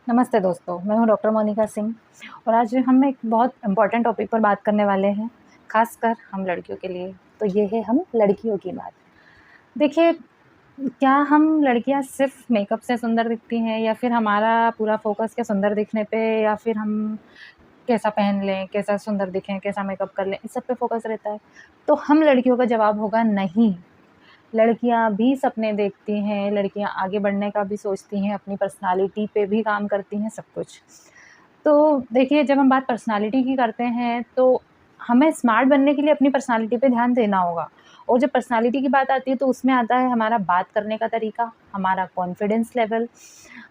नमस्ते दोस्तों, मैं हूँ डॉक्टर मोनिका सिंह और आज हम एक बहुत इम्पोर्टेंट टॉपिक पर बात करने वाले हैं, ख़ासकर हम लड़कियों के लिए। तो ये है हम लड़कियों की बात। देखिए, क्या हम लड़कियाँ सिर्फ़ मेकअप से सुंदर दिखती हैं या फिर हमारा पूरा फ़ोकस क्या सुंदर दिखने पे या फिर हम कैसा पहन लें, कैसा सुंदर दिखें, कैसा मेकअप कर लें, इस सब पे फ़ोकस रहता है? तो हम लड़कियों का जवाब होगा नहीं। लड़कियाँ भी सपने देखती हैं, लड़कियाँ आगे बढ़ने का भी सोचती हैं, अपनी पर्सनैलिटी पे भी काम करती हैं, सब कुछ। तो देखिए, जब हम बात पर्सनैलिटी की करते हैं, तो हमें स्मार्ट बनने के लिए अपनी पर्सनैलिटी पे ध्यान देना होगा और जब पर्सनैलिटी की बात आती है, तो उसमें आता है हमारा बात करने का तरीका, हमारा कॉन्फिडेंस लेवल,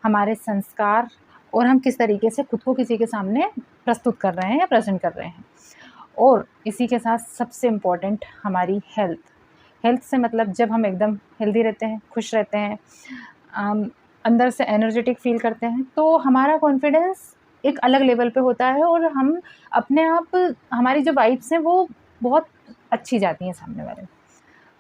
हमारे संस्कार और हम किस तरीके से खुद को किसी के सामने प्रस्तुत कर रहे हैं या प्रेज़ेंट कर रहे हैं। और इसी के साथ सबसे इम्पोर्टेंट हमारी हेल्थ। हेल्थ से मतलब जब हम एकदम हेल्दी रहते हैं, खुश रहते हैं, अंदर से एनर्जेटिक फ़ील करते हैं, तो हमारा कॉन्फिडेंस एक अलग लेवल पे होता है और हम अपने आप हमारी जो वाइब्स हैं वो बहुत अच्छी जाती हैं सामने वाले को।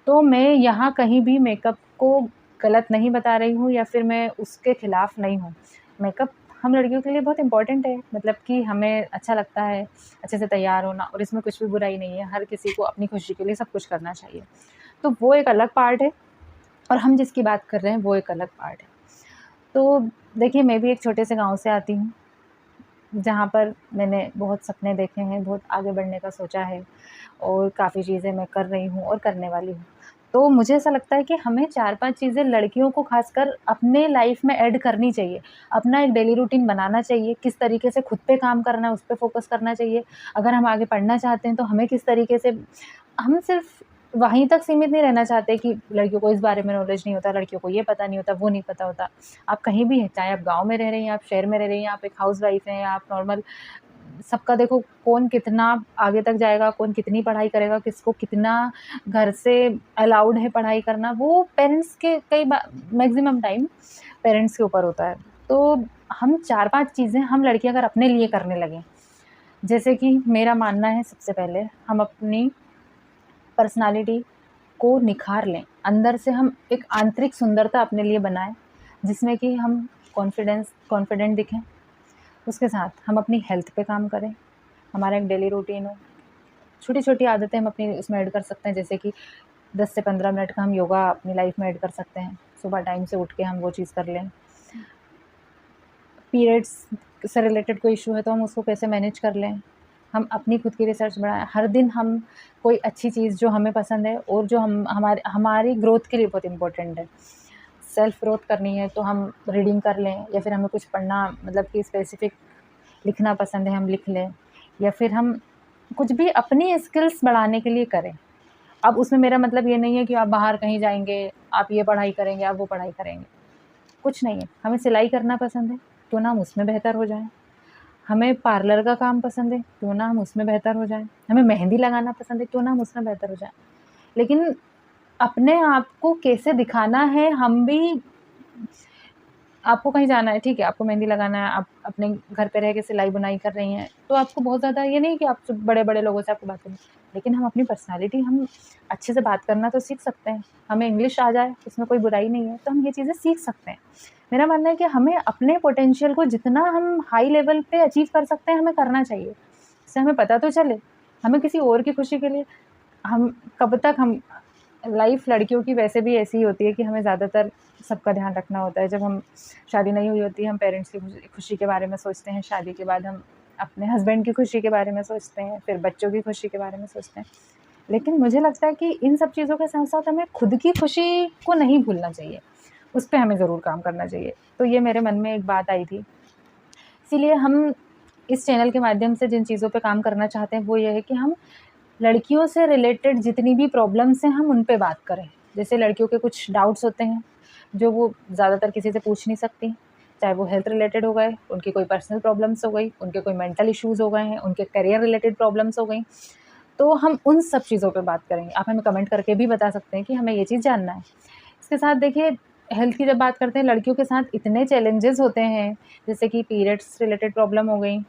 तो मैं यहाँ कहीं भी मेकअप को गलत नहीं बता रही हूँ या फिर मैं उसके खिलाफ नहीं हूँ। मेकअप हम लड़कियों के लिए बहुत इम्पोर्टेंट है, मतलब कि हमें अच्छा लगता है अच्छे से तैयार होना और इसमें कुछ भी बुराई नहीं है। हर किसी को अपनी खुशी के लिए सब कुछ करना चाहिए। तो वो एक अलग पार्ट है और हम जिसकी बात कर रहे हैं वो एक अलग पार्ट है। तो देखिए, मैं भी एक छोटे से गाँव से आती हूँ, जहाँ पर मैंने बहुत सपने देखे हैं, बहुत आगे बढ़ने का सोचा है और काफ़ी चीज़ें मैं कर रही हूँ और करने वाली हूँ। तो मुझे ऐसा लगता है कि हमें 4-5 चीज़ें लड़कियों को ख़ासकर अपने लाइफ़ में ऐड करनी चाहिए। अपना एक डेली रूटीन बनाना चाहिए, किस तरीके से खुद पे काम करना है, उस पे फ़ोकस करना चाहिए। अगर हम आगे पढ़ना चाहते हैं, तो हमें किस तरीके से हम सिर्फ़ वहीं तक सीमित नहीं रहना चाहते कि लड़कियों को इस बारे में नॉलेज नहीं होता, लड़कियों को ये पता नहीं होता, वो नहीं पता होता। आप कहीं भी हैं, चाहे आप गाँव में रह रही हैं, आप शहर में रह रही हैं, आप एक हाउसवाइफ़ हैं या आप नॉर्मल, सबका देखो कौन कितना आगे तक जाएगा, कौन कितनी पढ़ाई करेगा, किसको कितना घर से अलाउड है पढ़ाई करना, वो पेरेंट्स के कई बा मैक्सिमम टाइम पेरेंट्स के ऊपर होता है। तो हम 4-5 चीज़ें हम लड़कियाँ अगर अपने लिए करने लगें, जैसे कि मेरा मानना है सबसे पहले हम अपनी पर्सनैलिटी को निखार लें। अंदर से हम एक आंतरिक सुंदरता अपने लिए बनाएँ, जिसमें कि हम कॉन्फिडेंट दिखें। उसके साथ हम अपनी हेल्थ पे काम करें, हमारा एक डेली रूटीन हो। छोटी-छोटी आदतें हम अपनी उसमें ऐड कर सकते हैं, जैसे कि 10 से 15 मिनट का हम योगा अपनी लाइफ़ में ऐड कर सकते हैं। सुबह टाइम से उठ के हम वो चीज़ कर लें। पीरियड्स से रिलेटेड कोई इश्यू है तो हम उसको कैसे मैनेज कर लें। हम अपनी खुद की रिसर्च बढ़ाएँ। हर दिन हम कोई अच्छी चीज़ जो हमें पसंद है और जो हम हमारी ग्रोथ के लिए बहुत इम्पोर्टेंट है। सेल्फ ग्रोथ करनी है तो हम रीडिंग कर लें या फिर हमें कुछ पढ़ना, मतलब कि स्पेसिफ़िक लिखना पसंद है, हम लिख लें या फिर हम कुछ भी अपनी स्किल्स बढ़ाने के लिए करें। अब उसमें मेरा मतलब ये नहीं है कि आप बाहर कहीं जाएँगे, आप ये पढ़ाई करेंगे, आप वो पढ़ाई करेंगे, कुछ नहीं है। हमें सिलाई करना पसंद है, क्यों ना हम उसमें बेहतर हो जाएँ। हमें पार्लर का काम पसंद है, क्यों ना हम उसमें बेहतर हो जाएँ। हमें मेहंदी लगाना पसंद है, क्यों ना हम उसमें बेहतर हो जाएँ। लेकिन अपने आप को कैसे दिखाना है, हम भी, आपको कहीं जाना है, ठीक है, आपको मेहंदी लगाना है, आप अपने घर पे रह के सिलाई-बुनाई कर रही हैं, तो आपको बहुत ज़्यादा ये नहीं कि आप सिर्फ़ बड़े-बड़े लोगों से आपको बात करनी है, लेकिन हम अपनी पर्सनैलिटी, हम अच्छे से बात करना तो सीख सकते हैं। हमें इंग्लिश आ जाए, उसमें कोई बुराई नहीं है, तो हम ये चीज़ें सीख सकते हैं। मेरा मानना है कि हमें अपने पोटेंशियल को जितना हम हाई लेवल पे अचीव कर सकते हैं, हमें करना चाहिए। इससे हमें पता तो चले, हमें किसी और की खुशी के लिए हम कब तक हम लाइफ़ लड़कियों की वैसे भी ऐसी ही होती है कि हमें ज़्यादातर सबका ध्यान रखना होता है। जब हम शादी नहीं हुई होती है, हम पेरेंट्स की खुशी के बारे में सोचते हैं, शादी के बाद हम अपने हस्बैंड की खुशी के बारे में सोचते हैं, फिर बच्चों की खुशी के बारे में सोचते हैं। लेकिन मुझे लगता है कि इन सब चीज़ों के साथ-साथ हमें खुद की खुशी को नहीं भूलना चाहिए, उस पे हमें ज़रूर काम करना चाहिए। तो ये मेरे मन में एक बात आई थी। इसीलिए हम इस चैनल के माध्यम से जिन चीज़ों पे काम करना चाहते हैं, वो ये है कि हम लड़कियों से रिलेटेड जितनी भी प्रॉब्लम्स हैं, हम उन पे बात करें। जैसे लड़कियों के कुछ डाउट्स होते हैं, जो वो ज़्यादातर किसी से पूछ नहीं सकती, चाहे वो हेल्थ रिलेटेड हो गए, उनकी कोई पर्सनल प्रॉब्लम्स हो गई, उनके कोई मेंटल इश्यूज़ हो गए हैं, उनके करियर रिलेटेड प्रॉब्लम्स हो गई, तो हम उन सब चीज़ों पे बात करेंगे। आप हमें कमेंट करके भी बता सकते हैं कि हमें ये चीज़ जानना है। इसके साथ देखिए, हेल्थ की जब बात करते हैं, लड़कियों के साथ इतने चैलेंजेज़ होते हैं, जैसे कि पीरियड्स रिलेटेड प्रॉब्लम हो गई,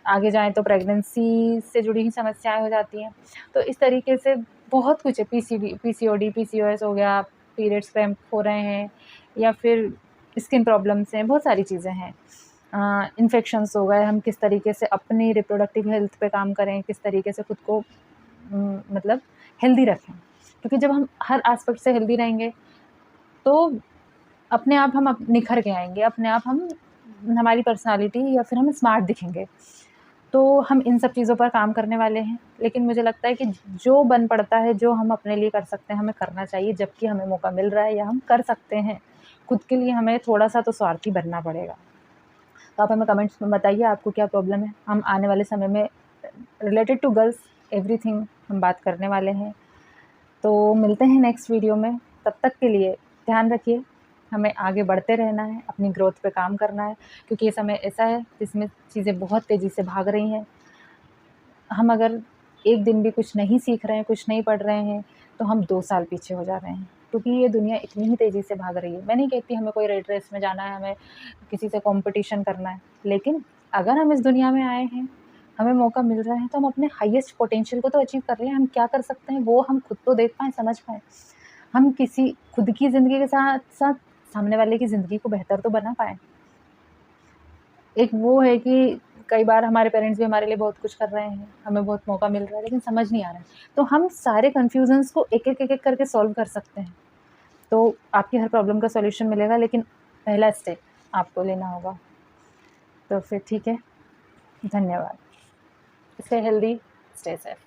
आगे जाएँ तो प्रेगनेंसी से जुड़ी हुई समस्याएँ हो जाती हैं। तो इस तरीके से बहुत कुछ है, पीसीओडी, पीसीओएस हो गया, पीरियड्स क्रैम्प हो रहे हैं या फिर स्किन प्रॉब्लम्स हैं, बहुत सारी चीज़ें हैं। इन्फेक्शंस हो गए, हम किस तरीके से अपनी रिप्रोडक्टिव हेल्थ पे काम करें, किस तरीके से खुद को मतलब हेल्दी रखें। क्योंकि जब हम हर एस्पेक्ट से हेल्दी रहेंगे तो अपने आप हम निखर के आएंगे, अपने आप हम हमारी पर्सनालिटी या फिर हम स्मार्ट दिखेंगे। तो हम इन सब चीज़ों पर काम करने वाले हैं। लेकिन मुझे लगता है कि जो बन पड़ता है, जो हम अपने लिए कर सकते हैं, हमें करना चाहिए जबकि हमें मौका मिल रहा है या हम कर सकते हैं। खुद के लिए हमें थोड़ा-सा तो स्वार्थी बनना पड़ेगा। तो आप हमें कमेंट्स में बताइए आपको क्या प्रॉब्लम है। हम आने वाले समय में रिलेटेड टू गर्ल्स एवरीथिंग हम बात करने वाले हैं। तो मिलते हैं नेक्स्ट वीडियो में। तब तक के लिए ध्यान रखिए, हमें आगे बढ़ते रहना है, अपनी ग्रोथ पे काम करना है, क्योंकि ये समय ऐसा है जिसमें चीज़ें बहुत तेज़ी से भाग रही हैं। हम अगर एक दिन भी कुछ नहीं सीख रहे हैं, कुछ नहीं पढ़ रहे हैं, तो हम 2 साल पीछे हो जा रहे हैं, क्योंकि ये दुनिया इतनी ही तेज़ी से भाग रही है। मैं नहीं कहती हमें कोई रेट रेस में जाना है, हमें किसी से कॉम्पिटिशन करना है, लेकिन अगर हम इस दुनिया में आए हैं, हमें मौका मिल रहा है, तो हम अपने हाईएस्ट पोटेंशियल को तो अचीव कर रहे हैं। हम क्या कर सकते हैं वो हम खुद तो देख पाएँ, समझ पाएँ। हम किसी खुद की ज़िंदगी के साथ-साथ सामने वाले की ज़िंदगी को बेहतर तो बना पाएँ। एक वो है कि कई बार हमारे पेरेंट्स भी हमारे लिए बहुत कुछ कर रहे हैं, हमें बहुत मौका मिल रहा है, लेकिन समझ नहीं आ रहा है। तो हम सारे कन्फ्यूज़न्स को एक-एक, एक-एक करके सॉल्व कर सकते हैं। तो आपकी हर प्रॉब्लम का सॉल्यूशन मिलेगा, लेकिन पहला स्टेप आपको लेना होगा। तो फिर ठीक है, धन्यवाद। Stay healthy, stay safe.